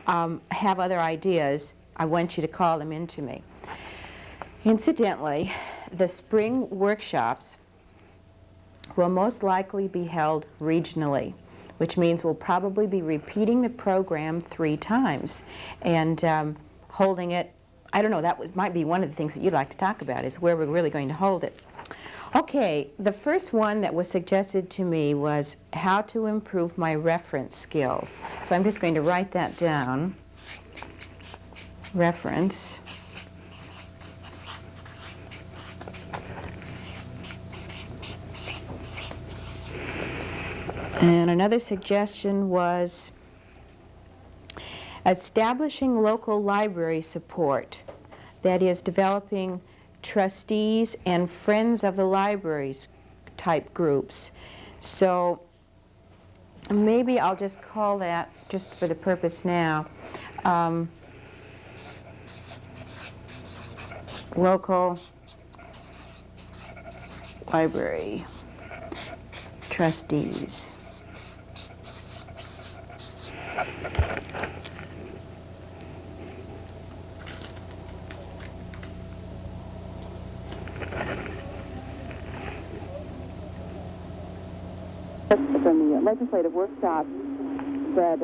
have other ideas, I want you to call them into me. Incidentally, the spring workshops will most likely be held regionally, which means we'll probably be repeating the program 3 times and holding it. I don't know, might be one of the things that you'd like to talk about, is where we're really going to hold it. Okay, the first one that was suggested to me was how to improve my reference skills. So I'm just going to write that down. Reference. And another suggestion was establishing local library support. That is, developing trustees and friends of the libraries type groups. So maybe I'll just call that, just for the purpose now, local library trustees. From the legislative workshops that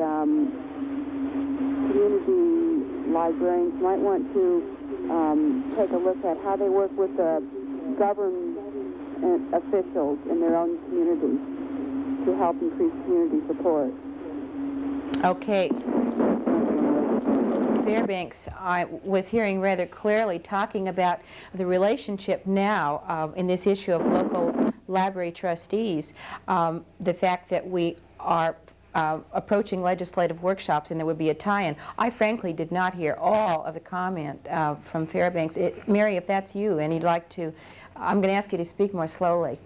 community librarians might want to take a look at how they work with the government officials in their own communities to help increase community support. Okay. Fairbanks, I was hearing rather clearly talking about the relationship now in this issue of local library trustees, the fact that we are approaching legislative workshops and there would be a tie-in. I frankly did not hear all of the comment from Fairbanks. Mary, if that's you and you'd like to, I'm going to ask you to speak more slowly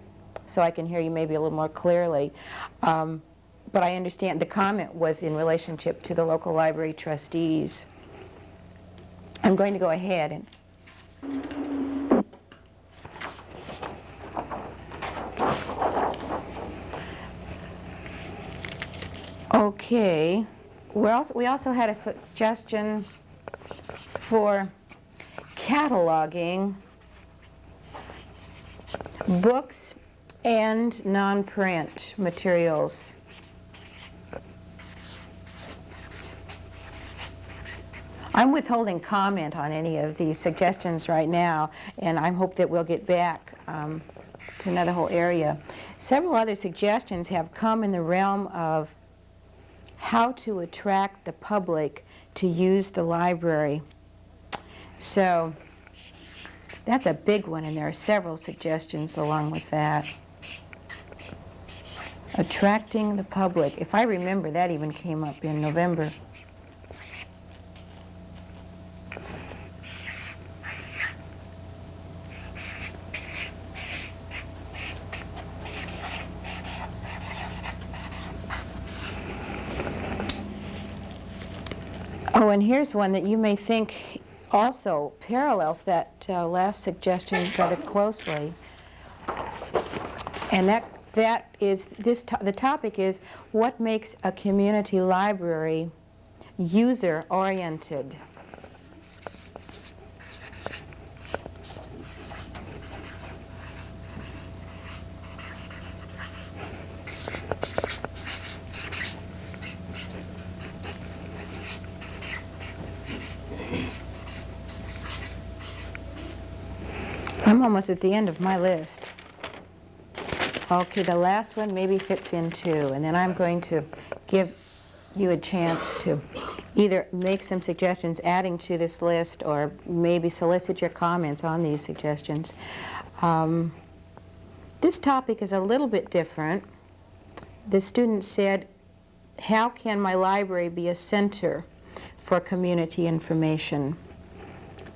so I can hear you maybe a little more clearly. But I understand the comment was in relationship to the local library trustees. I'm going to go ahead and okay. We also had a suggestion for cataloging books and non-print materials. I'm withholding comment on any of these suggestions right now, and I hope that we'll get back to another whole area. Several other suggestions have come in the realm of how to attract the public to use the library. So that's a big one, and there are several suggestions along with that. Attracting the public. If I remember, that even came up in November. Oh, and here's one that you may think also parallels that last suggestion rather closely. And that is the topic is what makes a community library user-oriented. I'm almost at the end of my list. Okay, the last one maybe fits in too, and then I'm going to give you a chance to either make some suggestions adding to this list or maybe solicit your comments on these suggestions. This topic is a little bit different. The student said, how can my library be a center for community information?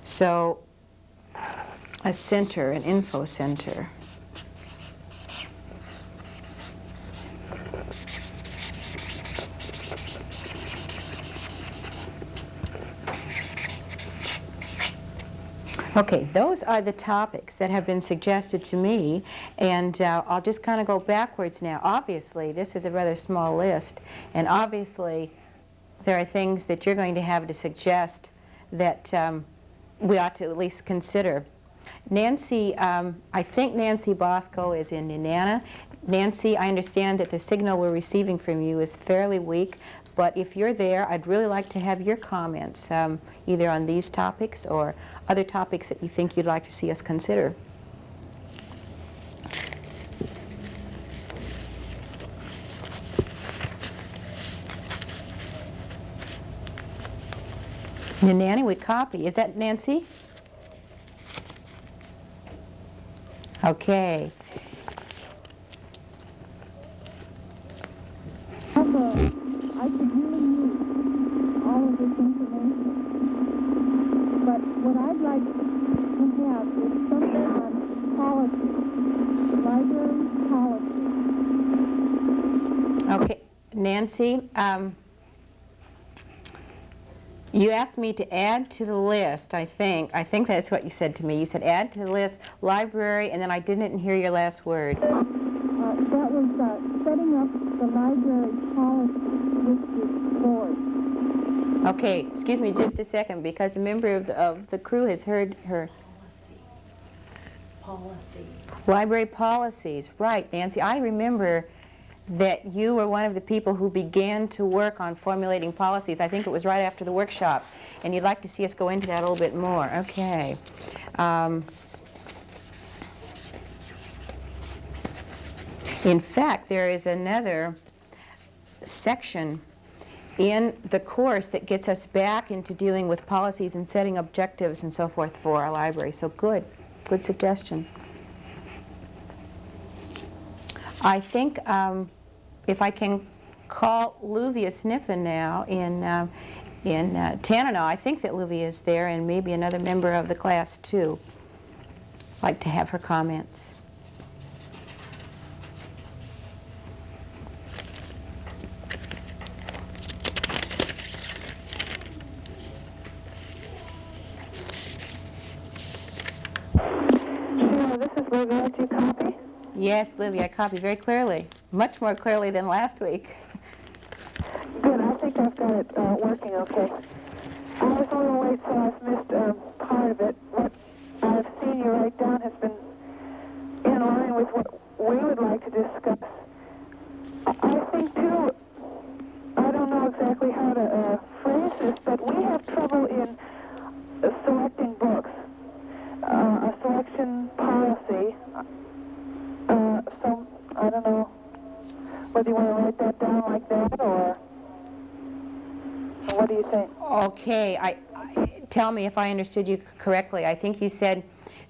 So, a center, an info center. Okay, those are the topics that have been suggested to me, and I'll just kind of go backwards now. Obviously, this is a rather small list, and obviously, there are things that you're going to have to suggest that we ought to at least consider. Nancy, I think Nancy Bosco is in Nenana. Nancy, I understand that the signal we're receiving from you is fairly weak, but if you're there, I'd really like to have your comments, either on these topics or other topics that you think you'd like to see us consider. Nanny, we copy. Is that Nancy? Okay. I could really use all of this information, but what I'd like to have is something on policy, library policy. Okay, Nancy, you asked me to add to the list, I think. I think that's what you said to me. You said add to the list library, and then I didn't hear your last word. That was setting up the library policy district board. Okay, excuse me just a second, because a member of the crew has heard her. Policy. Library policies, right, Nancy. I remember that you were one of the people who began to work on formulating policies. I think it was right after the workshop, and you'd like to see us go into that a little bit more. Okay. In fact, there is another section in the course that gets us back into dealing with policies and setting objectives and so forth for our library. So good suggestion. I think if I can call Luvia Sniffen now in Tanana, I think that Luvia is there, and maybe another member of the class too. I'd like to have her comments. This is Livia. Do you copy? Yes, Livia, I copy very clearly, much more clearly than last week. Good. I think I've got it working okay. I was a little late, so I've missed part of it. What I've seen you write down has been in line with what we would like to discuss. I think, too, I don't know exactly how to phrase this, but we have trouble in selecting books. A selection policy. So I don't know whether you want to write that down like that, or what do you think? Okay, tell me if I understood you correctly. I think you said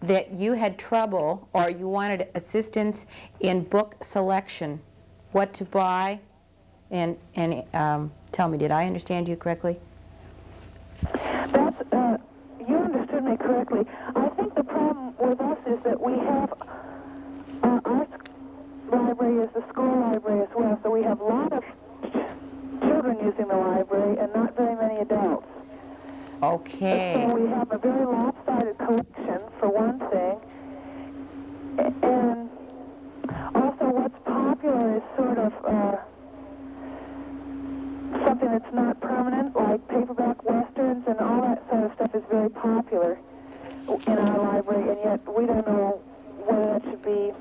that you had trouble, or you wanted assistance in book selection, what to buy, and tell me, did I understand you correctly? That's, you understood me correctly. I think the problem with us is that we have, our library is the school library as well, so we have a lot of children using the library and not very many adults. Okay. So we have a very lopsided collection, for one thing, and also what's popular is sort of something that's not permanent, like paperback westerns, and all that sort of stuff is very popular in our library, and yet we don't know whether that should be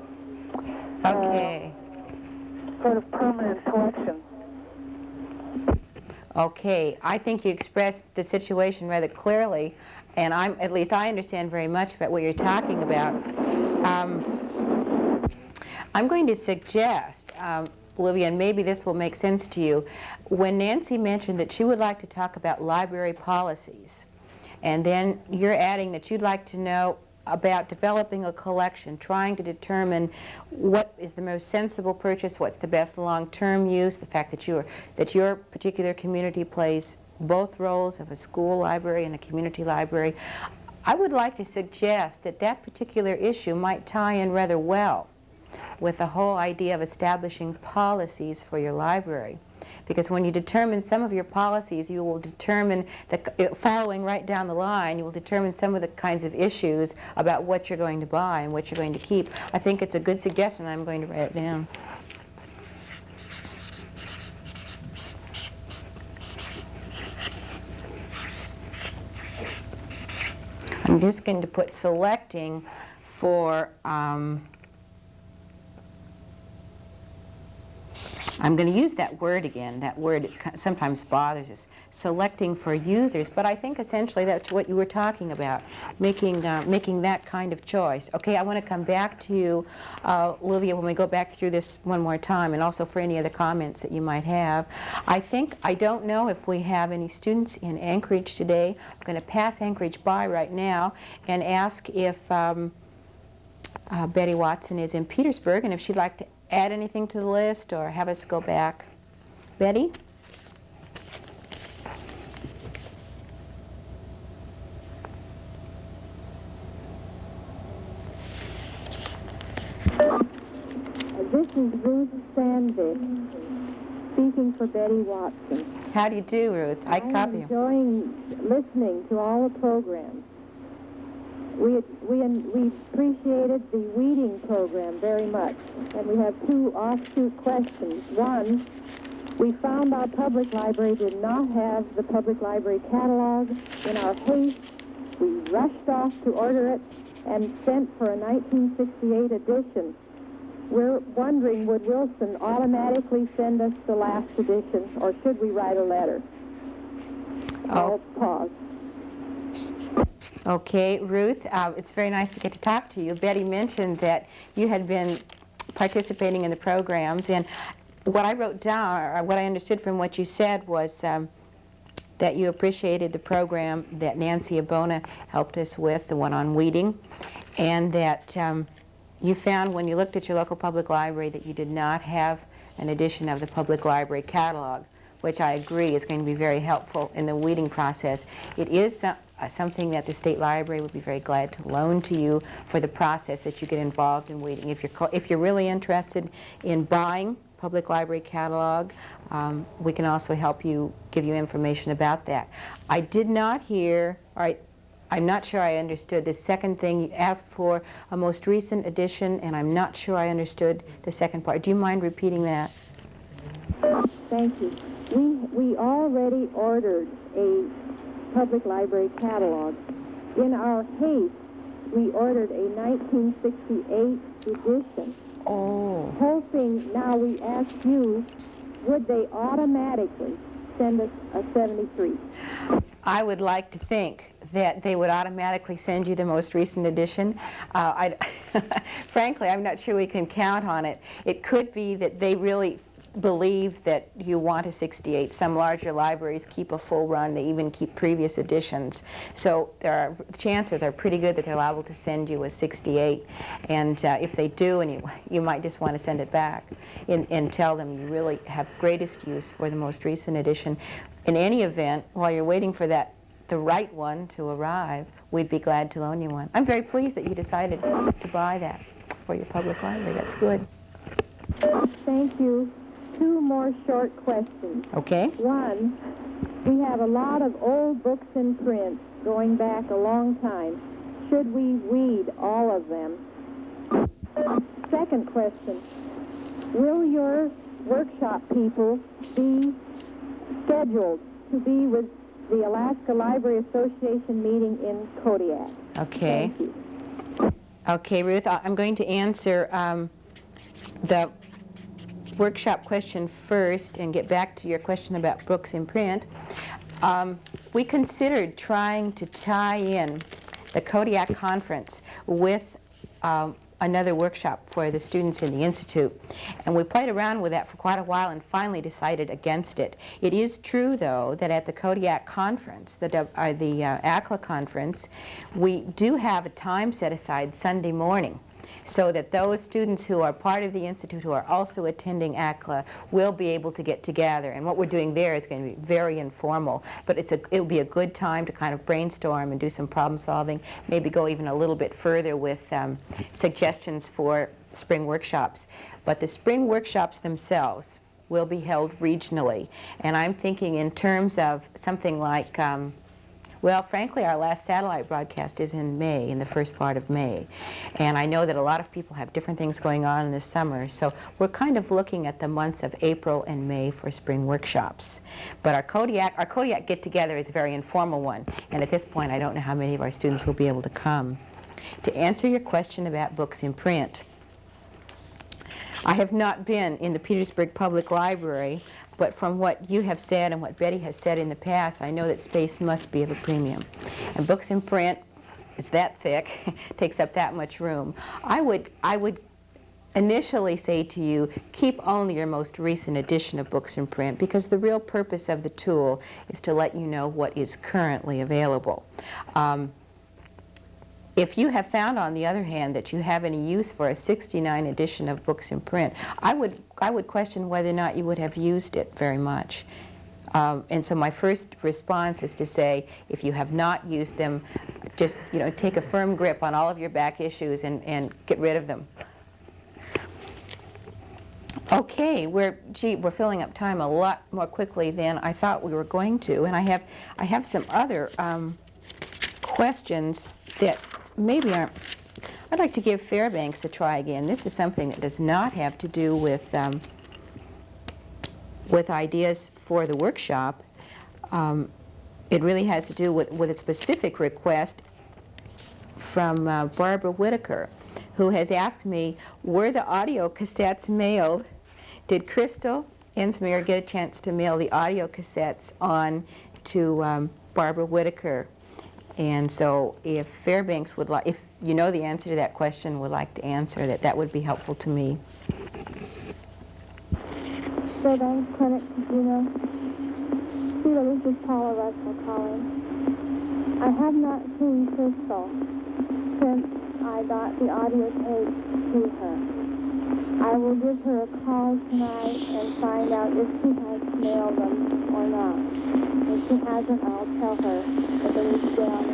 sort of permanent collection. Okay, I think you expressed the situation rather clearly, and at least I understand very much about what you're talking about. I'm going to suggest, Olivia, and maybe this will make sense to you, when Nancy mentioned that she would like to talk about library policies, and then you're adding that you'd like to know about developing a collection, trying to determine what is the most sensible purchase, what's the best long-term use, the fact that your particular community plays both roles of a school library and a community library. I would like to suggest that that particular issue might tie in rather well with the whole idea of establishing policies for your library. Because when you determine some of your policies, you will determine, following right down the line, you will determine some of the kinds of issues about what you're going to buy and what you're going to keep. I think it's a good suggestion. I'm going to write it down. I'm just going to put selecting for, I'm going to use that word again. That word sometimes bothers us. Selecting for users, but I think essentially that's what you were talking about, making that kind of choice. Okay, I want to come back to you, Olivia, when we go back through this one more time, and also for any other comments that you might have. I don't know if we have any students in Anchorage today. I'm going to pass Anchorage by right now and ask if Betty Watson is in Petersburg, and if she'd like to add anything to the list or have us go back. Betty? This is Ruth Sandvik, speaking for Betty Watson. How do you do, Ruth? I copy you. I'm enjoying listening to all the programs. We appreciated the weeding program very much, and we have two offshoot questions. One, we found our public library did not have the public library catalog. In our haste, we rushed off to order it and sent for a 1968 edition. We're wondering, would Wilson automatically send us the last edition, or should we write a letter? I'll pause. Okay, Ruth, it's very nice to get to talk to you. Betty mentioned that you had been participating in the programs, and what I wrote down, or what I understood from what you said, was that you appreciated the program that Nancy Abona helped us with, the one on weeding, and that you found when you looked at your local public library that you did not have an edition of the public library catalog, which I agree is going to be very helpful in the weeding process. It is something that the State Library would be very glad to loan to you for the process that you get involved in weeding. If you're really interested in buying public library catalog, we can also help you, give you information about that. I did not hear, or I'm not sure I understood the second thing. You asked for a most recent edition, and I'm not sure I understood the second part. Do you mind repeating that? Thank you. We already ordered a public library catalog. In our haste, we ordered a 1968 edition. Oh. Hoping, now we ask you, would they automatically send us a 73? I would like to think that they would automatically send you the most recent edition. Frankly, I'm not sure we can count on it. It could be that they really believe that you want a 68. Some larger libraries keep a full run. They even keep previous editions. So chances are pretty good that they're liable to send you a 68. And if they do, and you might just want to send it back and tell them you really have greatest use for the most recent edition. In any event, while you're waiting for the right one to arrive, we'd be glad to loan you one. I'm very pleased that you decided to buy that for your public library. That's good. Thank you. Two more short questions. Okay. One, we have a lot of old books in print going back a long time. Should we weed all of them? Second question, will your workshop people be scheduled to be with the Alaska Library Association meeting in Kodiak? Okay. Thank you. Okay, Ruth, I'm going to answer the workshop question first and get back to your question about books in print. We considered trying to tie in the Kodiak conference with another workshop for the students in the Institute. And we played around with that for quite a while and finally decided against it. It is true, though, that at the Kodiak conference, the ACLA conference, we do have a time set aside Sunday morning, so that those students who are part of the Institute who are also attending ACLA will be able to get together. And what we're doing there is going to be very informal, but it'll be a good time to kind of brainstorm and do some problem solving, maybe go even a little bit further with suggestions for spring workshops. But the spring workshops themselves will be held regionally. And I'm thinking in terms of something like Well, frankly, our last satellite broadcast is in May, in the first part of May. And I know that a lot of people have different things going on in the summer, so we're kind of looking at the months of April and May for spring workshops. But our Kodiak get-together is a very informal one, and at this point I don't know how many of our students will be able to come. To answer your question about books in print, I have not been in the Petersburg Public Library, but from what you have said and what Betty has said in the past, I know that space must be of a premium. And books in print, it's that thick, takes up that much room. I would initially say to you, keep only your most recent edition of books in print, because the real purpose of the tool is to let you know what is currently available. If you have found, on the other hand, that you have any use for a '69 edition of books in print, I would question whether or not you would have used it very much. And so my first response is to say, if you have not used them, just take a firm grip on all of your back issues and get rid of them. Okay, we're filling up time a lot more quickly than I thought we were going to, and I have some other questions that maybe aren't. I'd like to give Fairbanks a try again. This is something that does not have to do with ideas for the workshop. It really has to do with a specific request from Barbara Whitaker, who has asked me, were the audio cassettes mailed? Did Crystal Ensminger get a chance to mail the audio cassettes on to Barbara Whitaker? And so if Fairbanks would like, if you know the answer to that question, would like to answer that, that would be helpful to me. Fairbanks Clinic, Casino. Sheila, this is Paula Russell calling. I have not seen Crystal since I got the audio tape to her. I will give her a call tonight and find out if she has mailed them or not. If she hasn't, I'll tell her that they need to get on the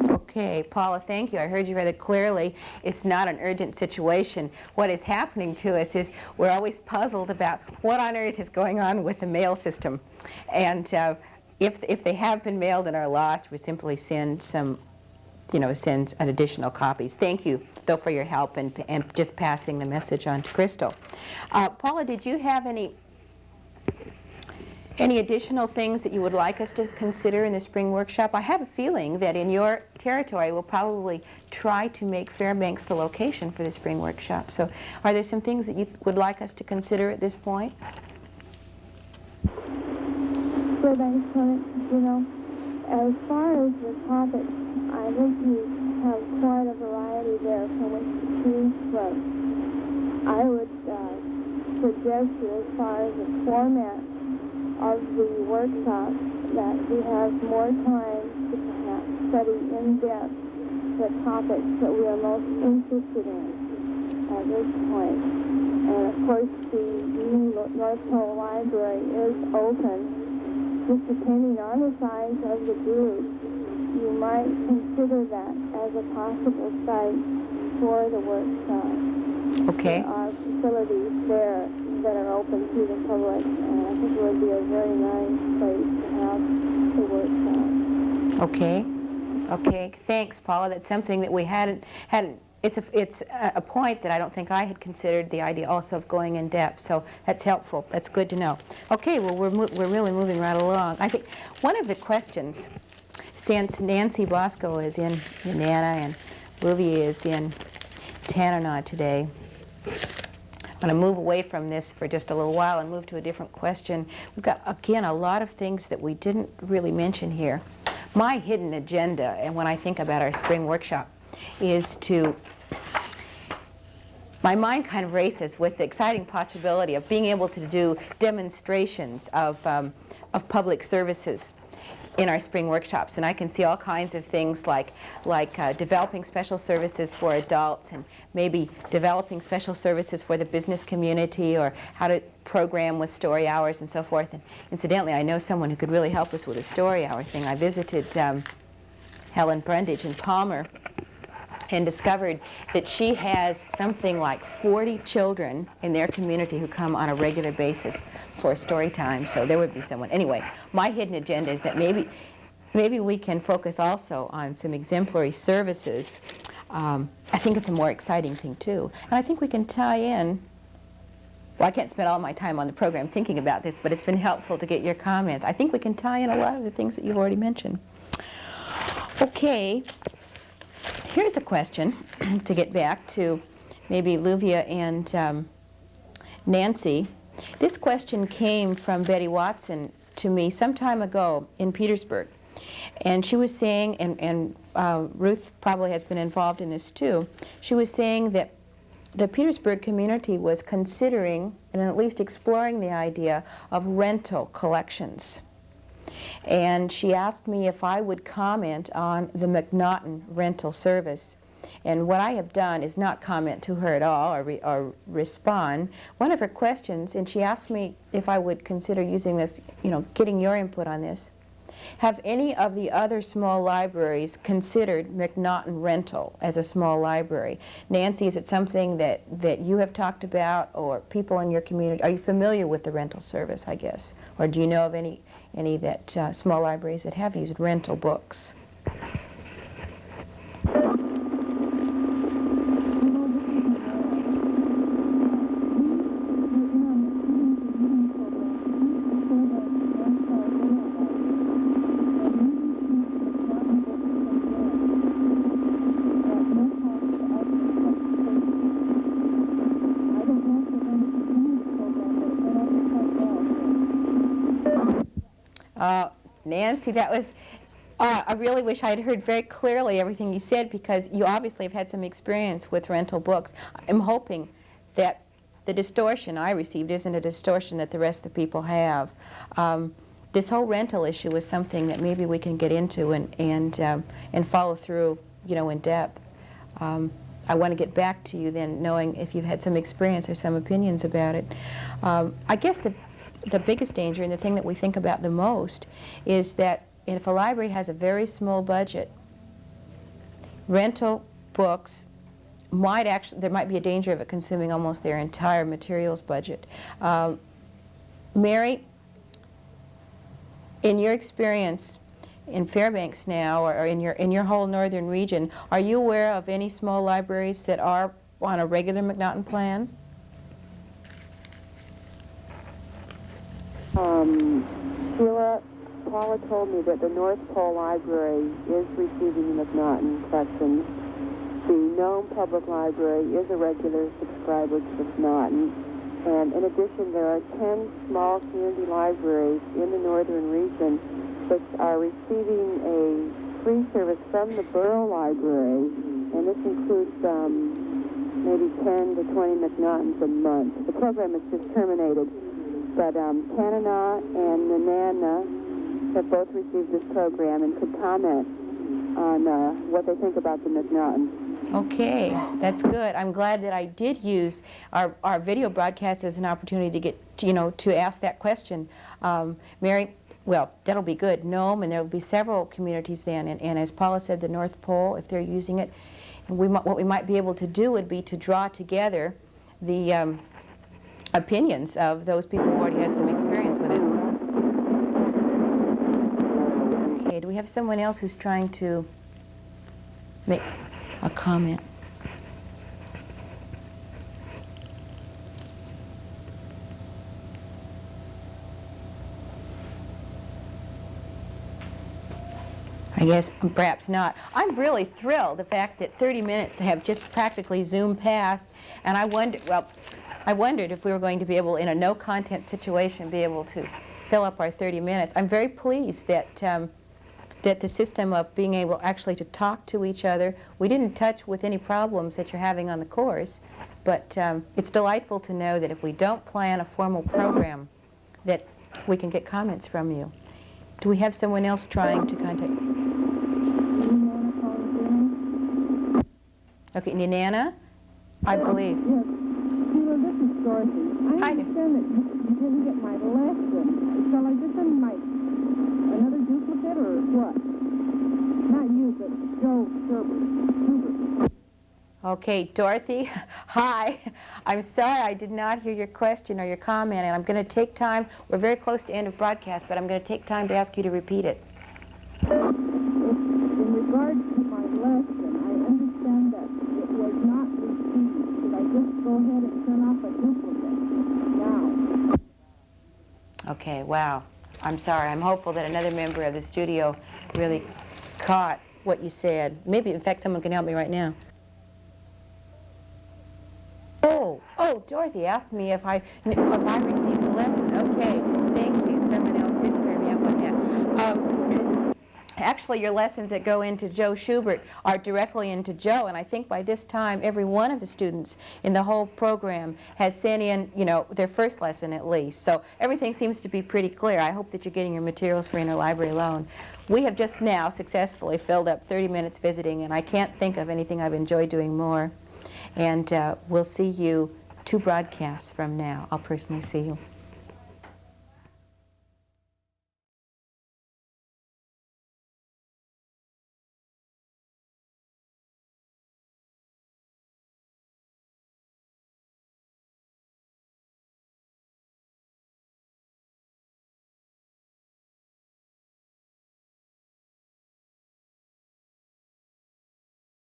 way. Okay, Paula, thank you. I heard you rather clearly. It's not an urgent situation. What is happening to us is we're always puzzled about what on earth is going on with the mail system. And if they have been mailed and are lost, we simply send some, send an additional copies. Thank you, though, for your help and just passing the message on to Crystal. Paula, did you have any additional things that you would like us to consider in the spring workshop? I have a feeling that in your territory we'll probably try to make Fairbanks the location for the spring workshop. So are there some things that you would like us to consider at this point? Fairbanks Clinic, as far as the topics, I think you have quite a variety there from which to choose from. I would suggest you, as far as the format of the workshop, that we have more time to perhaps study in depth the topics that we are most interested in at this point. And of course, the new North Pole Library is open. Just depending on the size of the group, you might consider that as a possible site for the workshop. Okay. There are facilities there that are open to the public, and I think it would be a very nice place to have the workshop. Okay. Okay. Thanks, Paula. That's something that we hadn't. It's a point that I don't think I had considered, the idea also of going in depth. So that's helpful. That's good to know. Okay. Well, we're really moving right along. I think one of the questions, since Nancy Bosco is in Nana and Bouvier is in Tanana today, I'm going to move away from this for just a little while and move to a different question. We've got, again, a lot of things that we didn't really mention here. My hidden agenda, and when I think about our spring workshop, is to, my mind kind of races with the exciting possibility of being able to do demonstrations of public services in our spring workshops. And I can see all kinds of things like developing special services for adults, and maybe developing special services for the business community, or how to program with story hours and so forth. And incidentally, I know someone who could really help us with a story hour thing. I visited Helen Brundage in Palmer and discovered that she has something like 40 children in their community who come on a regular basis for story time. So there would be someone. Anyway, my hidden agenda is that maybe maybe we can focus also on some exemplary services. I think it's a more exciting thing too. And I think we can tie in, well, I can't spend all my time on the program thinking about this, but it's been helpful to get your comments. I think we can tie in a lot of the things that you've already mentioned. Okay, here's a question to get back to maybe Luvia and Nancy. This question came from Betty Watson to me some time ago in Petersburg. And she was saying, and Ruth probably has been involved in this too, she was saying that the Petersburg community was considering and at least exploring the idea of rental collections. And she asked me if I would comment on the McNaughton rental service. And what I have done is not comment to her at all or respond. One of her questions, and she asked me if I would consider using this, getting your input on this. Have any of the other small libraries considered McNaughton rental as a small library? Nancy, is it something that you have talked about, or people in your community? Are you familiar with the rental service, I guess? Or do you know of any that small libraries that have used rental books? Nancy, that was, I really wish I had heard very clearly everything you said, because you obviously have had some experience with rental books. I'm hoping that the distortion I received isn't a distortion that the rest of the people have. This whole rental issue is something that maybe we can get into and follow through, in depth. I want to get back to you then, knowing if you've had some experience or some opinions about it. I guess the biggest danger, and the thing that we think about the most, is that if a library has a very small budget, rental books might actually, there might be a danger of it consuming almost their entire materials budget. Mary, in your experience in Fairbanks now, or in your whole northern region, are you aware of any small libraries that are on a regular McNaughton plan? Sheila, Paula told me that the North Pole Library is receiving the McNaughton collections. The Nome Public Library is a regular subscriber to McNaughton. And in addition, there are 10 small community libraries in the northern region which are receiving a free service from the Borough Library. And this includes maybe 10 to 20 McNaughtons a month. The program is just terminated. But Kanana and Nanana have both received this program and could comment on what they think about the McNaughton. Okay, that's good. I'm glad that I did use our video broadcast as an opportunity to get, to ask that question. Mary, well, that'll be good. Nome, and there will be several communities then. And as Paula said, the North Pole, if they're using it. And what we might be able to do would be to draw together the opinions of those people who already had some experience with it. Okay, do we have someone else who's trying to make a comment? I guess perhaps not. I'm really thrilled the fact that 30 minutes have just practically zoomed past, and I wondered if we were going to be able, in a no-content situation, be able to fill up our 30 minutes. I'm very pleased that that the system of being able actually to talk to each other, we didn't touch with any problems that you're having on the course, but it's delightful to know that if we don't plan a formal program, that we can get comments from you. Do we have someone else trying to contact? Okay, Nana, I believe. Yes. Sheila, this is Dorothy. I Hi. understand that you didn't get my lesson. Shall I just send another duplicate or what? Not you, but Joe Schubert. Okay, Dorothy, hi. I'm sorry I did not hear your question or your comment, and I'm going to take time. We're very close to end of broadcast, but I'm going to take time to ask you to repeat it. Okay, wow. I'm sorry. I'm hopeful that another member of the studio really caught what you said. Maybe, in fact, someone can help me right now. Oh, Dorothy asked me if I received the lesson. Okay, thank you. Someone else did clear me up on that. Actually, your lessons that go into Joe Schubert are directly into Joe, and I think by this time every one of the students in the whole program has sent in, you know, their first lesson at least. So everything seems to be pretty clear. I hope that you're getting your materials for interlibrary loan. We have just now successfully filled up 30 minutes visiting, and I can't think of anything I've enjoyed doing more. And we'll see you 2 broadcasts from now. I'll personally see you.